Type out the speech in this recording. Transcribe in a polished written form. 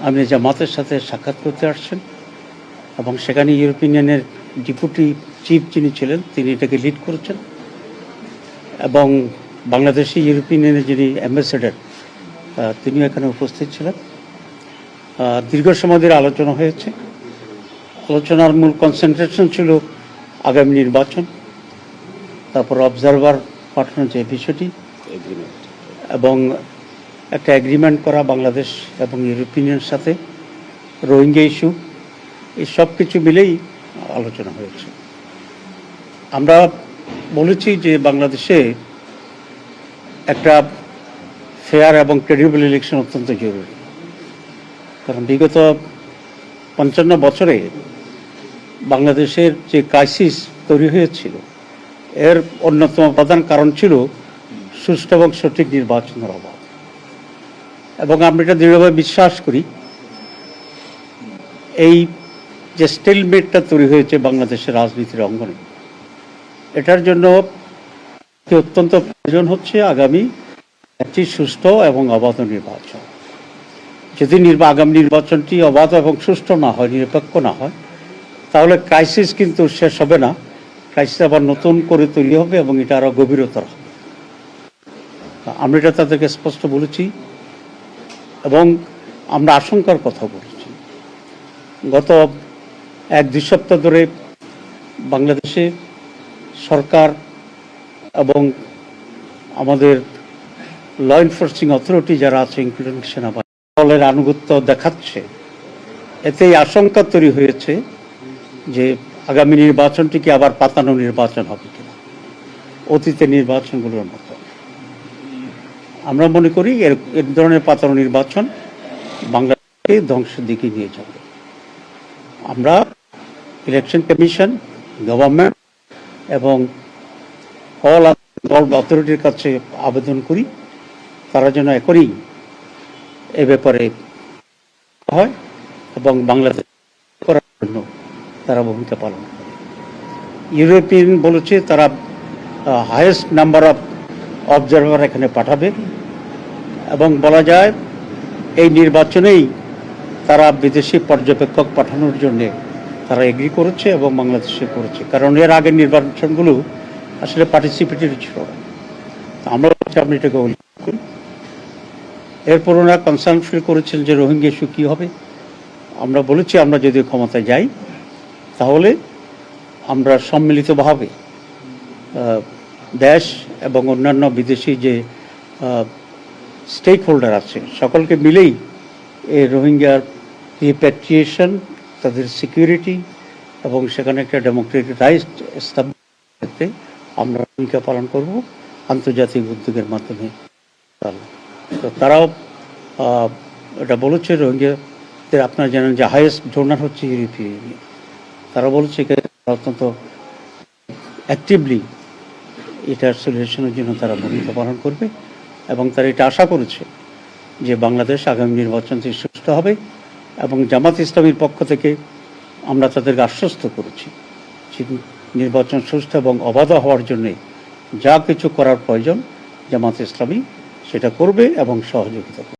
আপনি জামাতের সাথে সাক্ষাৎ করতে আসছেন এবং সেখানে ইউরোপিয়ান ইউনিয়নের ডেপুটি চিফ যিনি ছিলেন তিনি এটাকে লিড করেছেন এবং বাংলাদেশি ইউরোপিয়ান ইউনিয়নের যিনি অ্যাম্বাসেডর তিনিও এখানে উপস্থিত ছিলেন। দীর্ঘ সময় ধরে আলোচনা হয়েছে। আলোচনার মূল কনসেন্ট্রেশন ছিল আগামী নির্বাচন, তারপর অবজারভার পাঠানোর যে বিষয়টি এবং একটা এগ্রিমেন্ট করা বাংলাদেশ এবং ইউরোপিয়ান ইউনিয়নের সাথে, রোহিঙ্গা ইস্যু, এই সব কিছু মিলেই আলোচনা হয়েছে। আমরা বলেছি যে বাংলাদেশে একটা ফেয়ার এবং ক্রেডিবল ইলেকশন অত্যন্ত জরুরি, কারণ বিগত ৫৫ বছরে বাংলাদেশের যে ক্রাইসিস তৈরি হয়েছিল এর অন্যতম প্রধান কারণ ছিল সুষ্ঠু এবং সঠিক নির্বাচনের অভাব। এবং আমরা এটা দৃঢ়ভাবে বিশ্বাস করি এই যে স্টেলমেটটা তৈরি হয়েছে বাংলাদেশের রাজনীতির অঙ্গনে, এটার জন্য অত্যন্ত প্রয়োজন হচ্ছে আগামী একটি সুষ্ঠু এবং অবাধ নির্বাচন। যদি আগামী নির্বাচনটি অবাধ এবং সুষ্ঠু না হয়, নিরপেক্ষ না হয়, তাহলে ক্রাইসিস কিন্তু শেষ হবে না, ক্রাইসিস আবার নতুন করে তৈরি হবে এবং এটা আরও গভীরতর হবে। আমরা এটা তাদেরকে স্পষ্ট বলেছি এবং আমরা আশঙ্কার কথা বলেছি। গত ১-২ সপ্তাহ ধরে বাংলাদেশে সরকার এবং আমাদের ল এনফোর্সিং অথরিটি যারা আছে, ইনক্লুডিং সেনাবাহিনী, দলের আনুগত্য দেখাচ্ছে। এতেই আশঙ্কা তৈরি হয়েছে যে আগামী নির্বাচনটি কি আবার পাতানো নির্বাচন হবে কিনা, অতীতের নির্বাচনগুলোর মতো। আমরা মনে করি এর ধরনের পাতানো নির্বাচন বাংলাদেশকে ধ্বংসের দিকে নিয়ে যাবে। আমরা ইলেকশন কমিশন, গভর্নমেন্ট এবং অল অথরিটির কাছে আবেদন করি তারা যেন এখনই এ ব্যাপারে হয় এবং বাংলাদেশ করার জন্য তারা ভূমিকা পালন করে। ইউরোপিয়ান বলেছে তারা হাইয়েস্ট নাম্বার অফ অবজারভার এখানে পাঠাবে এবং বলা যায় এই নির্বাচনেই তারা বিদেশি পর্যবেক্ষক পাঠানোর জন্যে তারা এগ্রি করেছে এবং বাংলাদেশে করেছে, কারণ এর আগের নির্বাচনগুলো আসলে পার্টিসিপেটরি ছিল না। আমরা আপনি এটাকে উল্লেখ করি। এরপর ওনারা কনসার্ন ফিল করেছেন যে রোহিঙ্গা ইস্যু কী হবে। আমরা বলেছি আমরা যদি ক্ষমতায় যাই তাহলে আমরা সম্মিলিতভাবে দেশ এবং অন্যান্য বিদেশি যে স্টেক হোল্ডার আছে সকলকে মিলেই এই রোহিঙ্গার রিপ্যাট্রিয়েশন, তাদের সিকিউরিটি এবং সেখানে একটা ডেমোক্রেটিক রাইট ক্ষেত্রে আমরা ভূমিকা পালন করব আন্তর্জাতিক উদ্যোগের মাধ্যমে। তো তারাও এটা বলেছে রোহিঙ্গাদের, আপনারা জানেন যে হাইয়েস্ট ডোনার হচ্ছে ইউরোপীয় ইউনিয়ন। তারা বলেছে অত্যন্ত অ্যাক্টিভলি এটার সলিউশনের জন্য তারা ভূমিকা পালন করবে এবং তারা এটা আশা করেছে যে বাংলাদেশ আগামী নির্বাচনটি সুষ্ঠু হবে। এবং জামাত ইসলামীর পক্ষ থেকে আমরা তাদেরকে আশ্বস্ত করেছি নির্বাচন সুষ্ঠু এবং অবাধ হওয়ার জন্যে যা কিছু করার প্রয়োজন জামাত ইসলামী সেটা করবে এবং সহযোগিতা করবে।